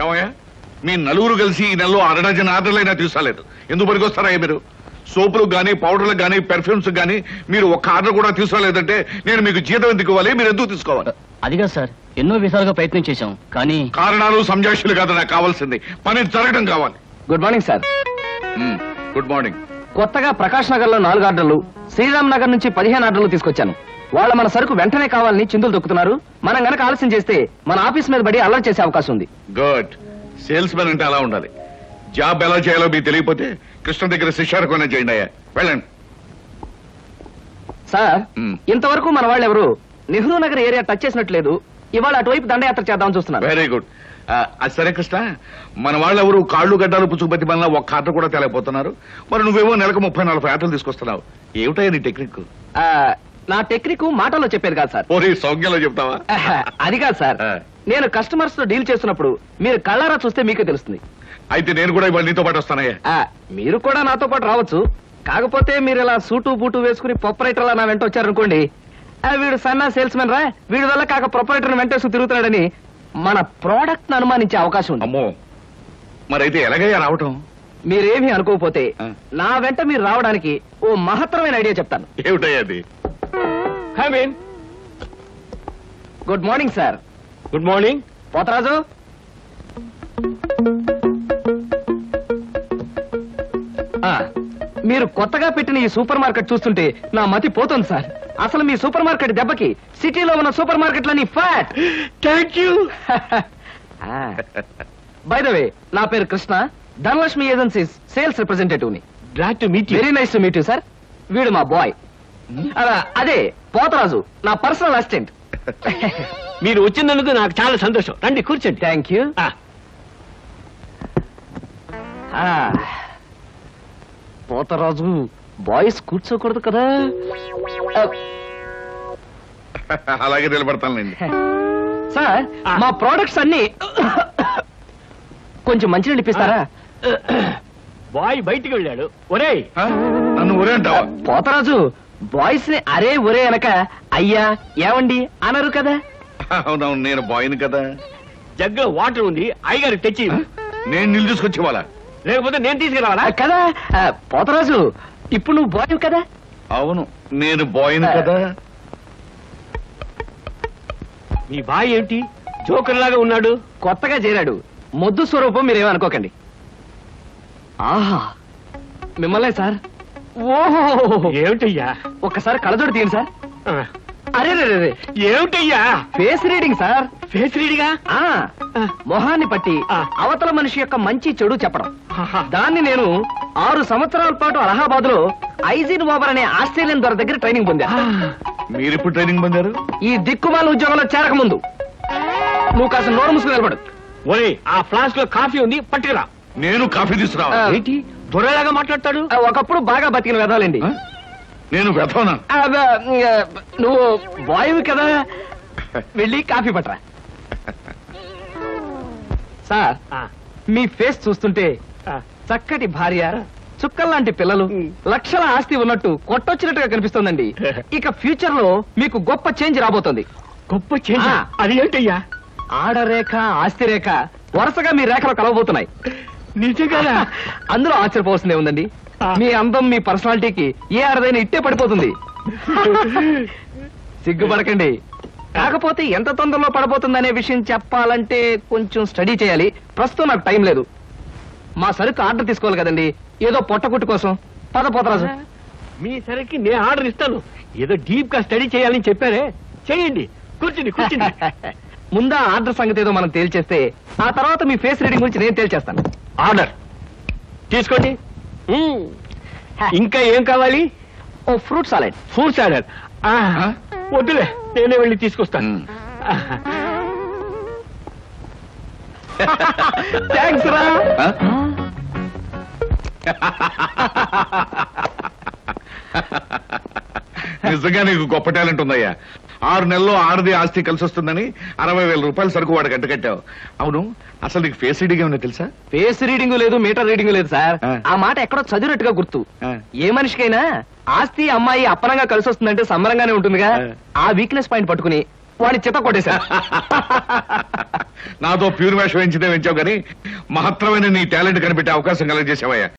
ఏమయ్యా మీ నలుగురు కలిసి ఈ నెలలో 6 డజన్ ఆర్డర్లైనా తీసుకోలేదు. ఎందుకు పనికొస్తారా మీరు? సోపులకు కానీ పౌడర్లకు కానీ పెర్ఫ్యూమ్స్ కానీ మీరు ఒక్క ఆర్డర్ కూడా తీసుకోలేదంటే నేను మీకు జీతం ఎందుకు ఇవ్వాలి? మీరు ఎందుకు తీసుకోవాలి? అదిగా సార్, ఎన్నో విధాలుగా ప్రయత్నం చేశాం కానీ కారణాలు సంజాషులు కాదు నాకు కావాల్సింది, పని జరగడం కావాలి. Good morning sir. Good morning. కొత్తగా ప్రకాష్ నగర్ లో 4 ఆర్డర్లు, శ్రీరామ్ నగర్ నుంచి 15 ఆర్డర్లు తీసుకొచ్చాను. వాళ్ళ మన సరుకు వెంటనే కావాలని చిందులు దొక్కుతున్నారు. మనం గనక ఆలస్యం చేస్తే మన ఆఫీస్ మీద పడి అల్లరి చేసే అవకాశం ఉంది. గుడ్. సేల్స్ మెన్ అంటే అలా ఉండాలి. జాబ్ ఎలా చేయాలో మీకు తెలియకపోతే కృష్ణ దగ్గర శిష్యారకమైనా చేయండి అయ్యా. వెళ్ళండి సార్. ఇంతవరకు మన వాళ్ళు ఎవరు నెహ్రూ నగర్ ఏరియా టచ్ చేసినట్లేదు. ఇవాళ అటువైపు దండయాత్ర చేద్దామని చూస్తున్నారు. Very good. అది సరే కృష్ణ, మన వాళ్ళు ఎవరు కాళ్ళు గడ్డాలు పుచ్చుకుపతి వల్ల ఒక్క ఆర్డర్ కూడా తేలేకపోతున్నారు. మరి నువ్వేమో నెలకు 30-40 ఆటలు తీసుకొస్తున్నావు. ఏమిటయ్యా నీ టెక్నిక్? నా టెక్నిక్ మాటల్లో చెప్పేది కాదు సార్. ఓరి సౌజ్ఞలో చెప్తావా? అది కాదు సార్, నేను కస్టమర్స్ తో డీల్ చేస్తున్నప్పుడు మీరు కళ్ళారా చూస్తే మీకే తెలుస్తుంది. అయితే నేను కూడా ఇవాళ నీతో పాటు వస్తానయ్యా. మీరు కూడా నాతో పాటు రావచ్చు. కాకపోతే మీరు ఇలా సూటు బూటు వేసుకుని ప్రొపరేటర్ నా వెంట వచ్చారనుకోండి, వీడు సన్నా సేల్స్ మెన్ రా, వీడి వల్ల కాక ప్రొపరేటర్ వెంటేసుకు తిరుగుతున్నాడని మన ప్రోడక్ట్ ను అనుమానించే అవకాశం ఉంది. అమ్మో, మరైతే ఎలాగయ్యా రావటం? మీరేమీ అనుకోకపోతే నా వెంట మీరు రావడానికి ఓ మహత్తరమైన ఐడియా చెప్తాను. ఏమిటయ్యా అది? Good morning sir. Good morning. Potharaju, మీరు కొత్తగా పెట్టిన ఈ సూపర్ మార్కెట్ చూస్తుంటే నా మతి పోతుంది సార్. అసలు మీ సూపర్ మార్కెట్ దెబ్బకి సిటీలో ఉన్న సూపర్ మార్కెట్లన్నీ ఫ్యాట్. Thank you. By the way, నా పేరు Krishna, Dhanalakshmi agencies sales representative ని. Glad to meet you. Very nice to meet you sir. వీడు మా బాయ్. అదే పోతరాజు, నా పర్సనల్ అసిస్టెంట్. మీరు వచ్చినందుకు నాకు చాలా సంతోషం. రండి కూర్చోండి. Thank you. పోతరాజు, బాయ్స్ కూర్చోకూడదు కదా. అలాగే నిలబడతానండి. సార్, మా ప్రోడక్ట్స్ అన్ని కొంచెం మంచినీళ్ళు ఇప్పిస్తారా? బాయ్ బయటికి వెళ్ళాడు. ఒరేయ్, నన్ను ఒరే అంటావా? పోతరాజు, బాయ్స్ ని అరే ఒరే అనక అయ్యా ఏమండి అనరు కదా. అవునవును, నేను బాయ్ని కదా. జగ్గులో వాటర్ ఉంది, అయ్యగారికి తెచ్చి. నేను నీళ్ళు తీసుకొచ్చి వాళ్ళ, లేకపోతే నేను తీసుకురావాలా? కదా పోతరాజు, ఇప్పుడు నువ్వు బాయ్ కదా. అవును, నేను బాయ్ని కదా. మీ బాయ్ ఏంటి జోకర్ లాగా ఉన్నాడు? కొత్తగా చేరాడు, మొద్దు స్వరూపం, మీరేమనుకోకండి. ఆహా, మిమ్మల్నే సార్. ఓహో, ఏమిటయ్యా? ఒక్కసారి కళ్ళజోడు తీయండి సార్. అరే ఏమిటయ్యా? Face reading sir. ఫేస్ రీడింగా? మొహాన్ని పట్టి అవతల మనిషి యొక్క మంచి చెడు చెప్పడం. దాన్ని నేను 6 సంవత్సరాల పాటు అలహాబాద్ లో ఐజిన్ ఓవర్ అనే ఆస్ట్రేలియన్ దొర దగ్గర ట్రైనింగ్ పొందా. మీరు ఇప్పుడు ట్రైనింగ్ పొందారు? ఈ దిక్కుమాల ఉద్యోగంలో చేరక ముందు. నువ్వు కాస్త నోరు మూసుకుని నిలబడు. ఒరే, ఆ ఫ్లాస్క్ లో కాఫీ ఉంది, పట్టుకురా. నేను కాఫీ తీసుకురా. ఏంటి దొరలాగా మాట్లాడతాడు? ఒకప్పుడు బాగా బతికిన వెదాలండి. నేను వెధవనా? నువ్వు బాయ్వి కదా, వెళ్ళి కాఫీ పట్టరా. సార్, మీ ఫేస్ చూస్తుంటే చక్కటి భార్య, చుక్కల్లాంటి పిల్లలు, లక్షల ఆస్తి ఉన్నట్టు కొట్టొచ్చినట్టుగా కనిపిస్తోందండి. ఇక ఫ్యూచర్ లో మీకు గొప్ప చేంజ్ రాబోతోంది. గొప్ప చేంజ్? అది ఏంటయ్యా? ఆడరేఖ, ఆస్తి రేఖ వరుసగా మీ రేఖలో కలవబోతున్నాయి. నిజంగా? అందులో ఆశ్చర్యపోవాల్సిందే ఉందండి. మీ అందం, మీ పర్సనాలిటీకి ఏ ఆడదైనా ఇట్టే పడిపోతుంది. సిగ్గుపడకండి. కాకపోతే ఎంత తొందరలో పడబోతుందనే విషయం చెప్పాలంటే కొంచెం స్టడీ చేయాలి. ప్రస్తుతం నాకు టైం లేదు. మా సరుకు ఆర్డర్ తీసుకోవాలి కదండి, ఏదో పొట్టకుట్టు కోసం. పద పోతరాజు. మీ సరికి నేను ఆర్డర్ ఇస్తాను. ఏదో డీప్ గా స్టడీ చేయాలని చెప్పారే, చేయండి. కూర్చుని కూర్చుని. ముందా ఆర్డర్ సంగతి ఏదో మనం తేల్చేస్తే ఆ తర్వాత మీ ఫేస్ రీడింగ్ గురించి నేను తేల్చేస్తాను. ఆర్డర్ తీసుకోండి. ఇంకా ఏం కావాలి? ఓ ఫ్రూట్ సాలెడ్. ఫ్రూట్ సాలెడ్ వద్దులే, నేనే వెళ్ళి తీసుకొస్తాను. థ్యాంక్స్ రా. నిజంగా నీకు గొప్ప టాలెంట్ ఉందయ్యా. 6 నెలల్లో ఆడది ఆస్తి కలిసి వస్తుందని 60,000 రూపాయల సరుకు వాడు కట్టకట్టావు. అవును, అసలు నీకు ఫేస్ రీడింగ్ ఏమన్నా తెలుసా? ఫేస్ రీడింగ్ లేదు, మీటర్ రీడింగ్ లేదు సార్. ఆ మాట ఎక్కడో చదివినట్టుగా గుర్తు. ఏ మనిషికైనా ఆస్తి అమ్మాయి అప్పనంగా కలిసి వస్తుందంటే సంబరంగానే ఉంటుందిగా. ఆ వీక్నెస్ పాయింట్ పట్టుకుని వాడి చిత్త కొట్టేశారు. నాతో ప్యూర్ వేషం వేయించితే వేయించావు కానీ మహత్తరమైన నీ టాలెంట్ కనిపెట్టే అవకాశం కలగజేసావయ్యా.